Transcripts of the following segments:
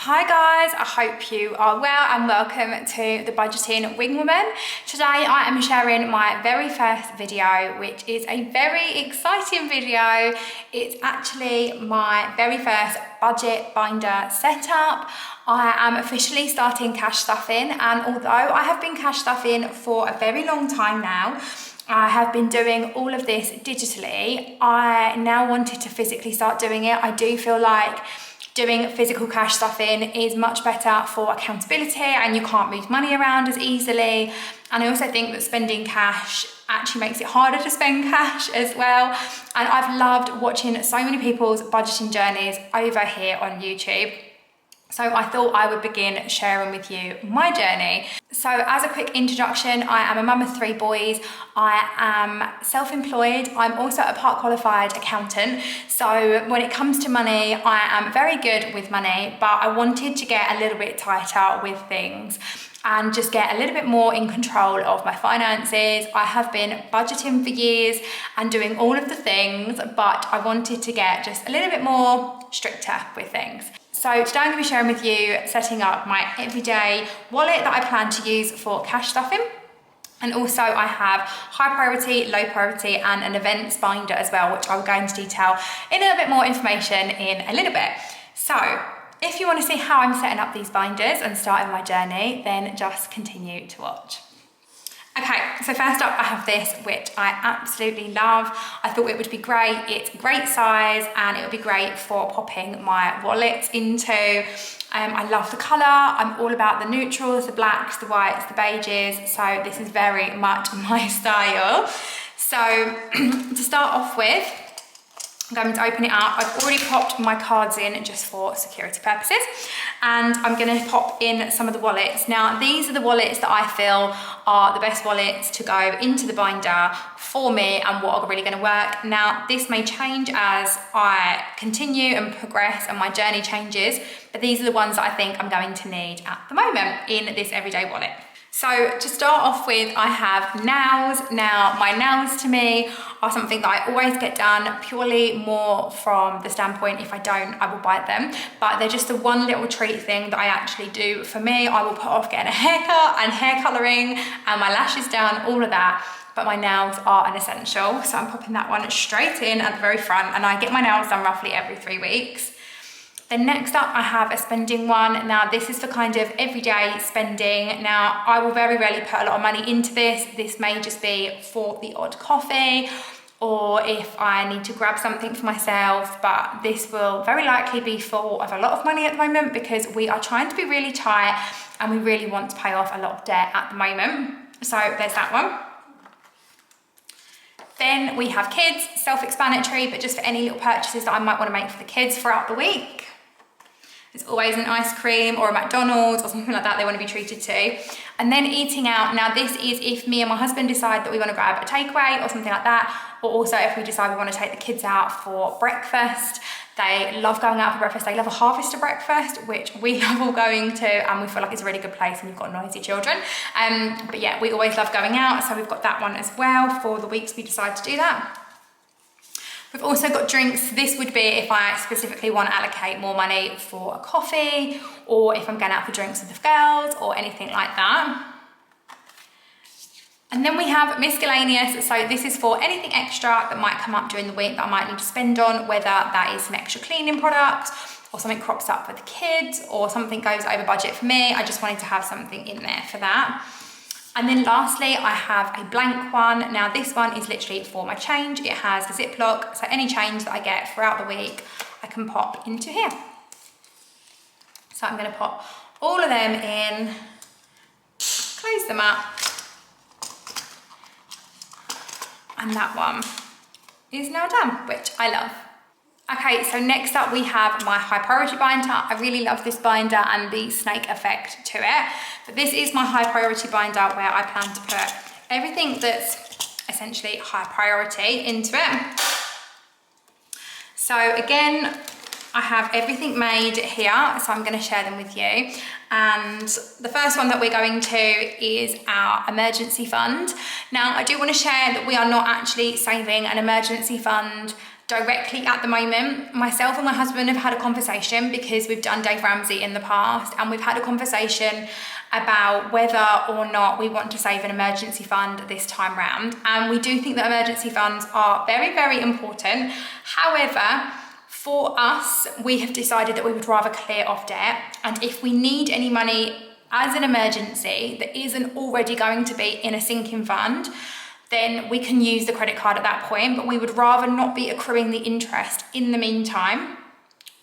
Hi guys, I hope you are well and welcome to the Budgeting Wing Woman. Today I am sharing my very first video, which is a very exciting video. It's actually my very first budget binder setup. I am officially starting cash stuffing, and although I have been cash stuffing for a very long time now, I have been doing all of this digitally. I now wanted to physically start doing it. I do feel like doing physical cash stuffing is much better for accountability and you can't move money around as easily. And I also think that spending cash actually makes it harder to spend cash as well. And I've loved watching so many people's budgeting journeys over here on YouTube. So I thought I would begin sharing with you my journey. So as a quick introduction, I am a mum of 3 boys. I am self-employed. I'm also a part qualified accountant. So when it comes to money, I am very good with money, but I wanted to get a little bit tighter with things and just get a little bit more in control of my finances. I have been budgeting for years and doing all of the things, but I wanted to get just a little bit more stricter with things. So today I'm going to be sharing with you setting up my everyday wallet that I plan to use for cash stuffing. And also I have high priority, low priority and an events binder as well, which I will go into detail in a little bit more information in a little bit. So if you want to see how I'm setting up these binders and starting my journey, then just continue to watch. Okay, so first up I have this, which I absolutely love. I thought it would be great. It's great size and it would be great for popping my wallet into. I love the colour. I'm all about the neutrals, the blacks, the whites, the beiges. So this is very much my style. So to start off with, I'm going to open it up. I've already popped my cards in just for security purposes, and I'm going to pop in some of the wallets. Now, these are the wallets that I feel are the best wallets to go into the binder for me and what are really going to work. Now, this may change as I continue and progress and my journey changes, but these are the ones that I think I'm going to need at the moment in this everyday wallet. So to start off with, I have nails. Now, my nails to me are something that I always get done purely more from the standpoint, if I don't, I will bite them. But they're just the one little treat thing that I actually do for me. I will put off getting a haircut and hair colouring and my lashes done, all of that. But my nails are an essential. So I'm popping that one straight in at the very front, and I get my nails done roughly every 3 weeks. Then next up, I have a spending one. Now this is for kind of everyday spending. Now I will very rarely put a lot of money into this. This may just be for the odd coffee or if I need to grab something for myself, but this will very likely be full of a lot of money at the moment because we are trying to be really tight and we really want to pay off a lot of debt at the moment. So there's that one. Then we have kids, self-explanatory, but just for any little purchases that I might want to make for the kids throughout the week. There's always an ice cream or a McDonald's or something like that they want to be treated to. And then eating out. Now this is if me and my husband decide that we want to grab a takeaway or something like that, or also if we decide we want to take the kids out for breakfast. They love going out for breakfast. They love a Harvester breakfast, which we love all going to, and we feel like it's a really good place and you've got noisy children. But yeah, we always love going out, so we've got that one as well for the weeks we decide to do that. We've also got drinks. This would be if I specifically want to allocate more money for a coffee or if I'm going out for drinks with the girls or anything like that. And then we have miscellaneous. So this is for anything extra that might come up during the week that I might need to spend on, whether that is some extra cleaning products or something crops up for the kids or something goes over budget for me. I just wanted to have something in there for that. And then lastly, I have a blank one. Now this one is literally for my change. It has a Ziploc, so any change that I get throughout the week, I can pop into here. So I'm gonna pop all of them in, close them up, and that one is now done, which I love. Okay, so next up we have my high priority binder. I really love this binder and the snake effect to it. But this is my high priority binder where I plan to put everything that's essentially high priority into it. So again, I have everything made here, so I'm going to share them with you. And the first one that we're going to is our emergency fund. Now, I do want to share that we are not actually saving an emergency fund directly at the moment. Myself and my husband have had a conversation because we've done Dave Ramsey in the past, and we've had a conversation about whether or not we want to save an emergency fund this time round. And we do think that emergency funds are very, very important. However, for us, we have decided that we would rather clear off debt. And if we need any money as an emergency that isn't already going to be in a sinking fund, then we can use the credit card at that point, but we would rather not be accruing the interest in the meantime,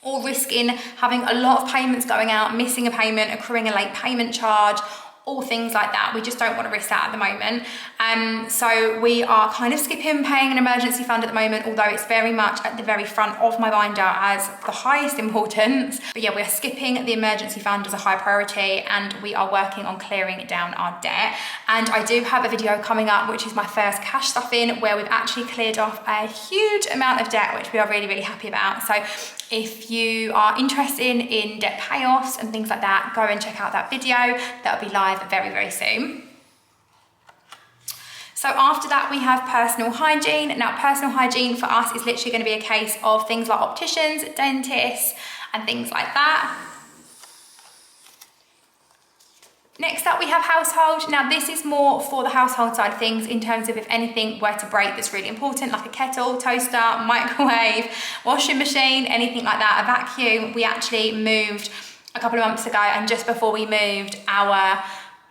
or risking having a lot of payments going out, missing a payment, accruing a late payment charge, all things like that. We just don't want to risk that at the moment. So we are kind of skipping paying an emergency fund at the moment, although it's very much at the very front of my binder as the highest importance. But yeah, we're skipping the emergency fund as a high priority, and we are working on clearing down our debt. And I do have a video coming up, which is my first cash stuffing, where we've actually cleared off a huge amount of debt, which we are really, really happy about. So if you are interested in debt payoffs and things like that, go and check out that video. That'll be live very, very soon. So after that, we have personal hygiene. Now, personal hygiene for us is literally going to be a case of things like opticians, dentists, and things like that. Next up, we have household. Now, this is more for the household side of things in terms of if anything were to break that's really important, like a kettle, toaster, microwave, washing machine, anything like that, a vacuum. We actually moved a couple of months ago, and just before we moved, our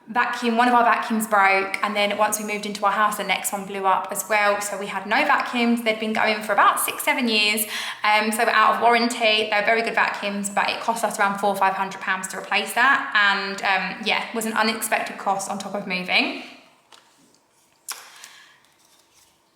vacuum, one of our vacuums broke, and then once we moved into our house, the next one blew up as well. So we had no vacuums. They'd been going for about 6-7 years, so we're out of warranty. They're very good vacuums, but it cost us around £400 or £500 to replace that, and yeah, it was an unexpected cost on top of moving.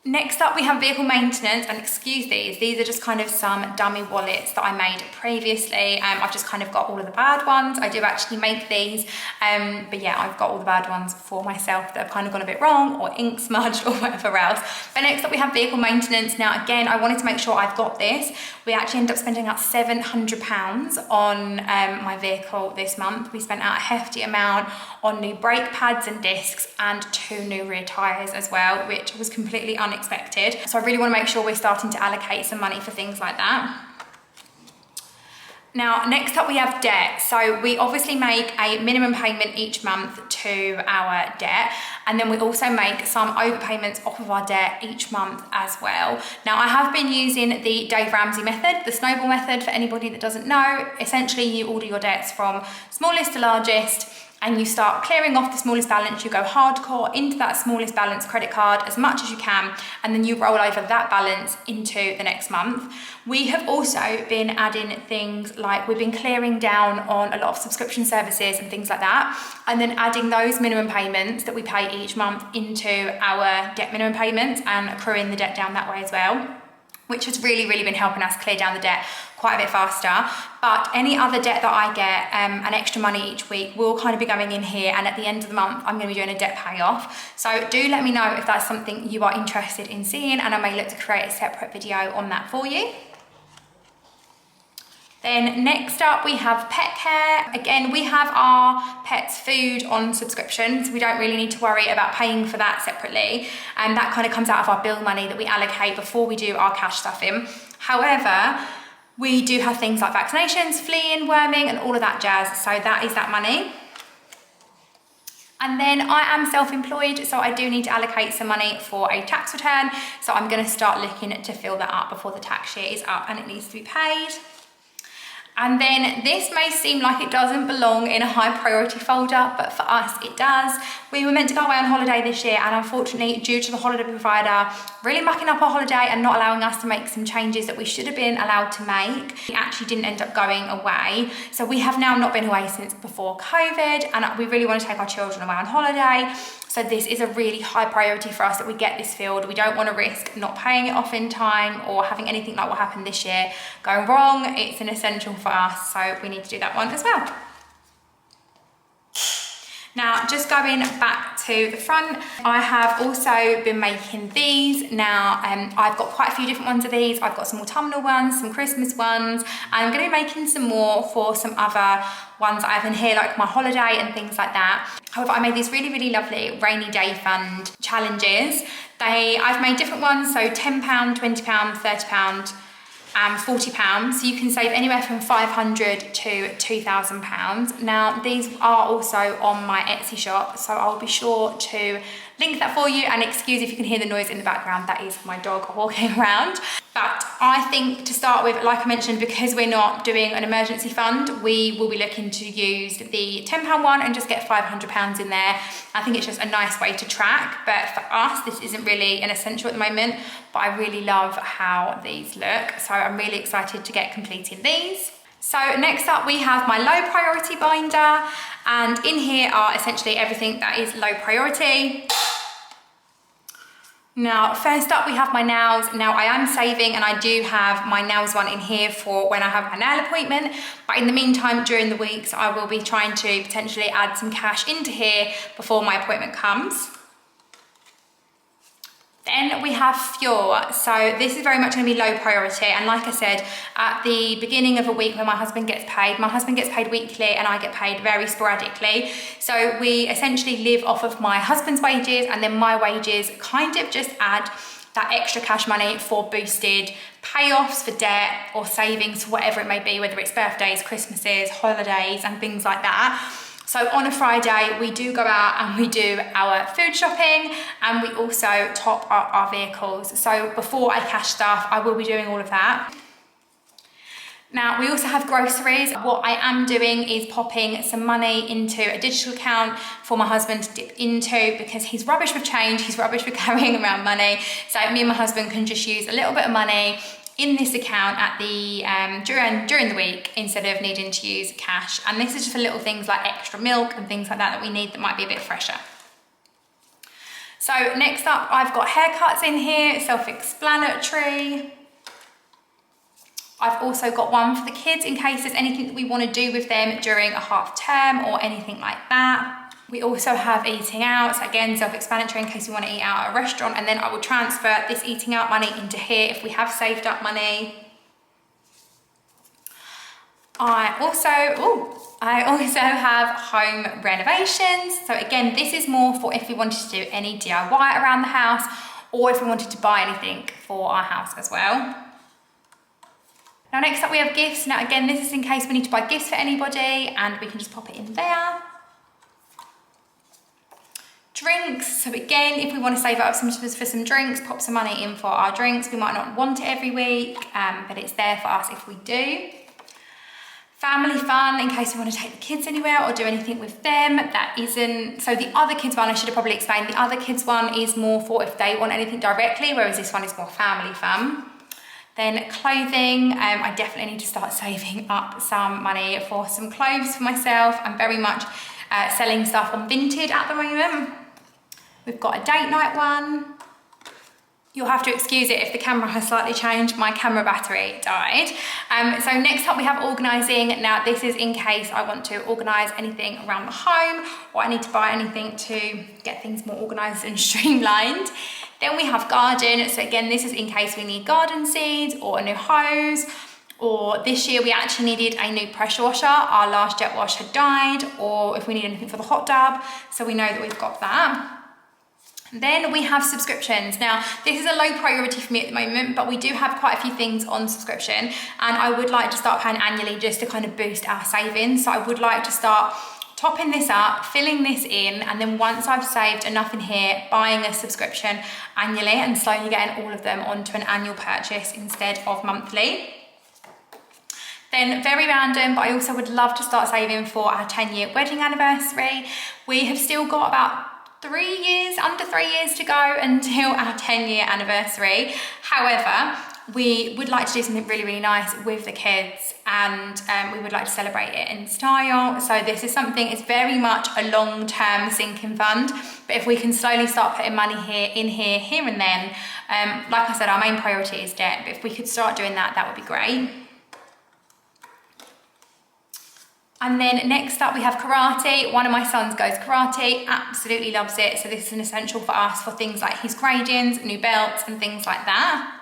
Next up, we have vehicle maintenance, and excuse these are just kind of some dummy wallets that I made previously. I've just kind of got all of the bad ones. I do actually make these, but yeah, I've got all the bad ones for myself that have kind of gone a bit wrong or ink smudged or whatever else. But next up, we have vehicle maintenance. Now, again, I wanted to make sure I've got this. We actually ended up spending about £700 on my vehicle this month. We spent out a hefty amount on new brake pads and discs and 2 new rear tyres as well, which was completely unexpected. So I really want to make sure we're starting to allocate some money for things like that. Now, next up we have debt. So we obviously make a minimum payment each month to our debt, and then we also make some overpayments off of our debt each month as well. Now, I have been using the Dave Ramsey method, the snowball method, for anybody that doesn't know. Essentially, you order your debts from smallest to largest, and you start clearing off the smallest balance. You go hardcore into that smallest balance credit card as much as you can, and then you roll over that balance into the next month. We have also been adding things like we've been clearing down on a lot of subscription services and things like that, and then adding those minimum payments that we pay each month into our debt minimum payments and accruing the debt down that way as well, which has really, really been helping us clear down the debt quite a bit faster. But any other debt that I get, and extra money each week, will kind of be going in here, and at the end of the month, I'm gonna be doing a debt payoff. So do let me know if that's something you are interested in seeing, and I may look to create a separate video on that for you. Then next up, we have pet care. Again, we have our pets' food on subscription, so we don't really need to worry about paying for that separately. And that kind of comes out of our bill money that we allocate before we do our cash stuffing. However, we do have things like vaccinations, fleeing, worming, and all of that jazz. So that is that money. And then I am self-employed, so I do need to allocate some money for a tax return. So I'm gonna start looking to fill that up before the tax year is up and it needs to be paid. And then this may seem like it doesn't belong in a high priority folder, but for us it does. We were meant to go away on holiday this year, and unfortunately, due to the holiday provider really mucking up our holiday and not allowing us to make some changes that we should have been allowed to make, we actually didn't end up going away. So we have now not been away since before COVID, and we really want to take our children away on holiday. So this is a really high priority for us that we get this filled. We don't want to risk not paying it off in time or having anything like what happened this year going wrong. It's an essential for us, so we need to do that one as well. Now, just going back to the front, I have also been making these. Now, I've got quite a few different ones of these. I've got some autumnal ones, some Christmas ones, and I'm going to be making some more for some other ones I have in here, like my holiday and things like that. However, I made these really, really lovely rainy day fund challenges. I've made different ones, so £10, £20, £30, and £40, so you can save anywhere from £500 to £2,000. Now, these are also on my Etsy shop, so I'll be sure to link that for you. And excuse if you can hear the noise in the background, that is my dog walking around. But I think to start with, like I mentioned, because we're not doing an emergency fund, we will be looking to use the £10 one and just get £500 in there. I think it's just a nice way to track, but for us, this isn't really an essential at the moment, but I really love how these look. So I'm really excited to get completing these. So next up we have my low priority binder, and in here are essentially everything that is low priority. Now, first up we have my nails. Now, I am saving, and I do have my nails one in here for when I have my nail appointment, but in the meantime, during the weeks, I will be trying to potentially add some cash into here before my appointment comes. Then we have fuel. So this is very much going to be low priority, and like I said, at the beginning of a week when my husband gets paid weekly and I get paid very sporadically. So we essentially live off of my husband's wages, and then my wages kind of just add that extra cash money for boosted payoffs for debt or savings, whatever it may be, whether it's birthdays, Christmases, holidays and things like that. So on a Friday, we do go out and we do our food shopping, and we also top up our vehicles. So before I cash stuff, I will be doing all of that. Now, we also have groceries. What I am doing is popping some money into a digital account for my husband to dip into, because he's rubbish with change, he's rubbish with carrying around money. So me and my husband can just use a little bit of money in this account at the during the week instead of needing to use cash. And this is just for little things like extra milk and things like that we need that might be a bit fresher. So next up, I've got haircuts in here, self-explanatory. I've also got one for the kids in case there's anything that we want to do with them during a half term or anything like that. We also have eating out, so again, self-explanatory in case we want to eat out at a restaurant, and then I will transfer this eating out money into here if we have saved up money. I also have home renovations. So again, this is more for if we wanted to do any DIY around the house, or if we wanted to buy anything for our house as well. Now next up we have gifts. Now again, this is in case we need to buy gifts for anybody, and we can just pop it in there. Drinks, so again, if we want to save up for some drinks, pop some money in for our drinks. We might not want it every week, but it's there for us if we do. Family fun, in case we want to take the kids anywhere or do anything with them. That isn't, so the other kids one, I should have probably explained, the other kids one is more for if they want anything directly, whereas this one is more family fun. Then clothing, I definitely need to start saving up some money for some clothes for myself. I'm very much selling stuff on Vinted at the moment. We've got a date night one. You'll have to excuse it if the camera has slightly changed. My camera battery died. So next up we have organising. Now this is in case I want to organise anything around the home, or I need to buy anything to get things more organised and streamlined. Then we have garden. So again, this is in case we need garden seeds or a new hose, or this year we actually needed a new pressure washer. Our last jet wash had died, or if we need anything for the hot tub. So we know that we've got that. Then we have subscriptions. Now, this is a low priority for me at the moment, but we do have quite a few things on subscription, and I would like to start paying annually just to kind of boost our savings. So I would like to start topping this up, filling this in, and then once I've saved enough in here, buying a subscription annually and slowly getting all of them onto an annual purchase instead of monthly. Then very random, but I also would love to start saving for our 10-year wedding anniversary. We have still got about under 3 years to go until our 10-year anniversary. However, we would like to do something really, really nice with the kids, and we would like to celebrate it in style. So this is something, it's very much a long-term sinking fund, but if we can slowly start putting money here and then, like I said, our main priority is debt, but if we could start doing that, that would be great. And then next up we have karate. One of my sons goes karate, absolutely loves it. So this is an essential for us for things like his gradings, new belts and things like that.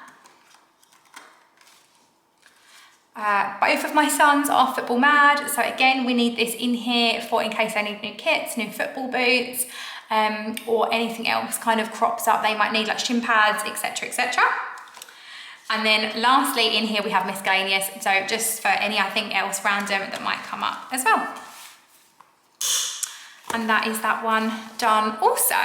Both of my sons are football mad. So again, we need this in here for in case they need new kits, new football boots, or anything else kind of crops up. They might need like shin pads, etc, etc. And then lastly in here we have miscellaneous, so just for anything else random that might come up as well. And that is that one done also.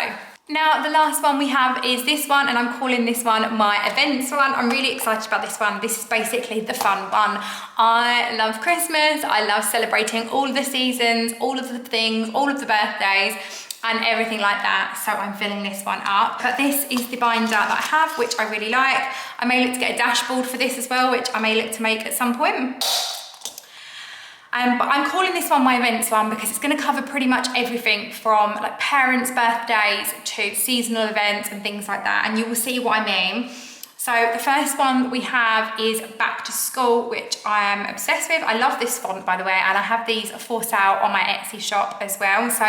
Now the last one we have is this one, and I'm calling this one my events one. I'm really excited about this one. This is basically the fun one. I love Christmas, I love celebrating all of the seasons, all of the things, all of the birthdays, and everything like that. So I'm filling this one up. But this is the binder that I have, which I really like. I may look to get a dashboard for this as well, which I may look to make at some point. But I'm calling this one my events one because it's going to cover pretty much everything from like parents' birthdays to seasonal events and things like that. And you will see what I mean. So the first one we have is back to school, which I am obsessed with. I love this font, by the way, and I have these for sale on my Etsy shop as well. So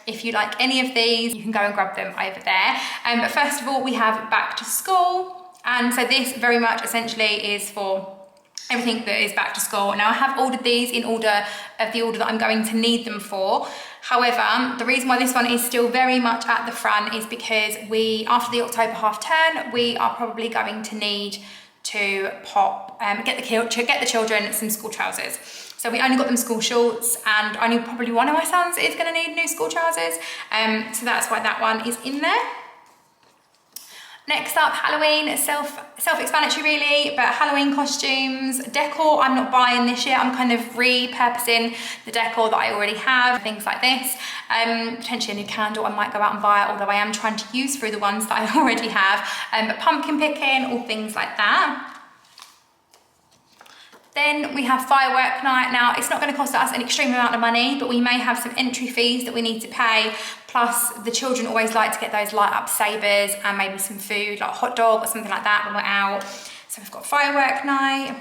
if you like any of these, you can go and grab them over there. But first of all, we have back to school. And so this very much essentially is for everything that is back to school. Now I have ordered these in order of the order that I'm going to need them for. However, the reason why this one is still very much at the front is because after the October half term, we are probably going to need to get the children some school trousers. So we only got them school shorts, and only probably one of my sons is going to need new school trousers. So that's why that one is in there. Next up, Halloween, self-explanatory really, but Halloween costumes, decor, I'm not buying this year. I'm kind of repurposing the decor that I already have, things like this. Potentially a new candle, I might go out and buy it, although I am trying to use through the ones that I already have. But pumpkin picking, all things like that. Then we have firework night. Now, it's not going to cost us an extreme amount of money, but we may have some entry fees that we need to pay. Plus, the children always like to get those light up sabers and maybe some food, like a hot dog or something like that when we're out. So we've got firework night.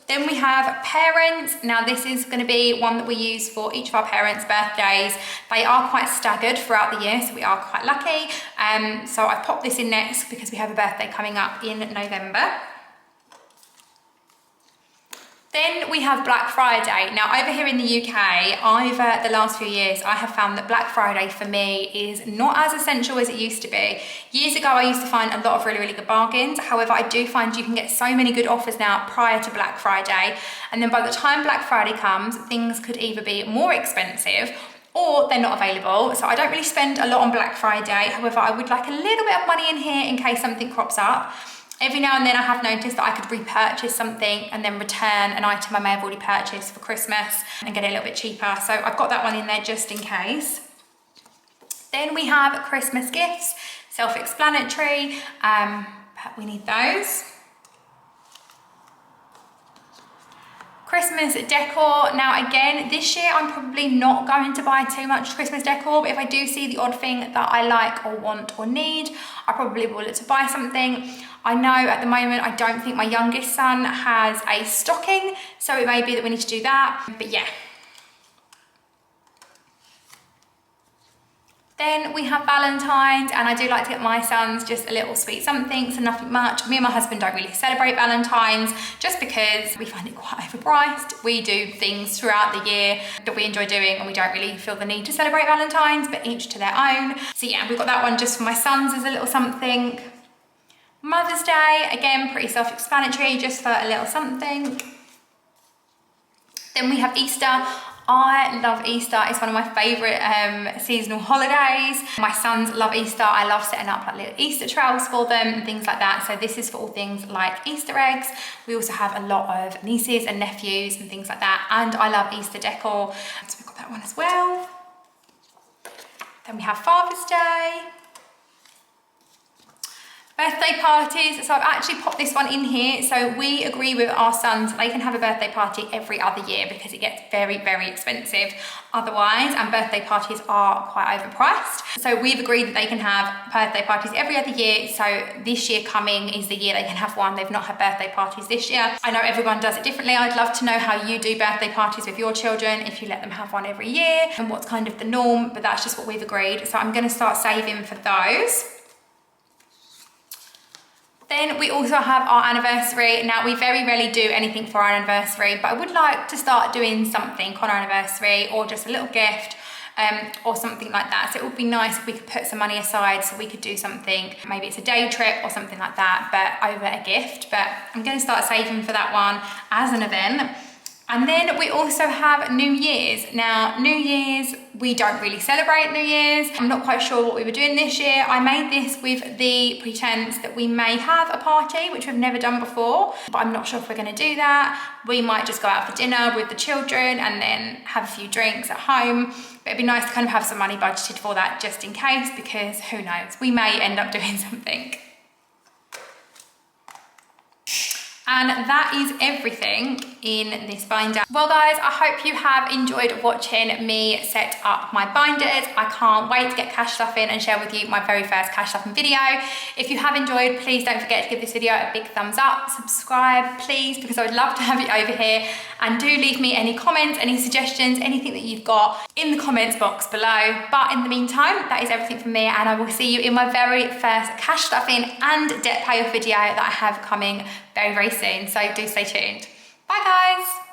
Then we have parents. Now this is going to be one that we use for each of our parents' birthdays. They are quite staggered throughout the year, so we are quite lucky. So I popped this in next because we have a birthday coming up in November. Then we have Black Friday. Now over here in the UK, over the last few years, I have found that Black Friday for me is not as essential as it used to be. Years ago, I used to find a lot of really, really good bargains. However, I do find you can get so many good offers now prior to Black Friday. And then by the time Black Friday comes, things could either be more expensive or they're not available. So I don't really spend a lot on Black Friday. However, I would like a little bit of money in here in case something crops up. Every now and then I have noticed that I could repurchase something and then return an item I may have already purchased for Christmas and get it a little bit cheaper. So I've got that one in there just in case. Then we have Christmas gifts, self-explanatory, but we need those. Christmas decor. Now again, this year I'm probably not going to buy too much Christmas decor, but if I do see the odd thing that I like or want or need, I probably will look to buy something. I know at the moment I don't think my youngest son has a stocking, so it may be that we need to do that, but yeah. Then we have Valentine's, and I do like to get my sons just a little sweet something, so nothing much. Me and my husband don't really celebrate Valentine's just because we find it quite overpriced. We do things throughout the year that we enjoy doing, and we don't really feel the need to celebrate Valentine's, but each to their own. So yeah, we've got that one just for my sons as a little something. Mother's Day, again, pretty self-explanatory, just for a little something. Then we have Easter. I love Easter. It's one of my favourite seasonal holidays. My sons love Easter. I love setting up like little Easter trails for them and things like that. So this is for all things like Easter eggs. We also have a lot of nieces and nephews and things like that. And I love Easter decor. So we've got that one as well. Then we have Father's Day. Birthday parties, so I've actually popped this one in here. So we agree with our sons that they can have a birthday party every other year because it gets very, very expensive otherwise, and birthday parties are quite overpriced. So we've agreed that they can have birthday parties every other year. So this year coming is the year they can have one. They've not had birthday parties this year. I know everyone does it differently. I'd love to know how you do birthday parties with your children, if you let them have one every year, and what's kind of the norm, but that's just what we've agreed. So I'm gonna start saving for those. Then we also have our anniversary. Now, we very rarely do anything for our anniversary, but I would like to start doing something on our anniversary, or just a little gift or something like that. So it would be nice if we could put some money aside so we could do something. Maybe it's a day trip or something like that, but over a gift. But I'm going to start saving for that one as an event. And then we also have New Year's. Now, New Year's, we don't really celebrate New Year's. I'm not quite sure what we were doing this year. I made this with the pretense that we may have a party, which we've never done before, but I'm not sure if we're gonna do that. We might just go out for dinner with the children and then have a few drinks at home. But it'd be nice to kind of have some money budgeted for that just in case, because who knows, we may end up doing something. And that is everything in this binder. Well guys, I hope you have enjoyed watching me set up my binders. I can't wait to get cash stuffing and share with you my very first cash stuffing video. If you have enjoyed, please don't forget to give this video a big thumbs up, subscribe please, because I would love to have you over here, and do leave me any comments, any suggestions, anything that you've got in the comments box below. But in the meantime, that is everything from me, and I will see you in my very first cash stuffing and debt payoff video that I have coming very, very soon. So do stay tuned. Bye guys.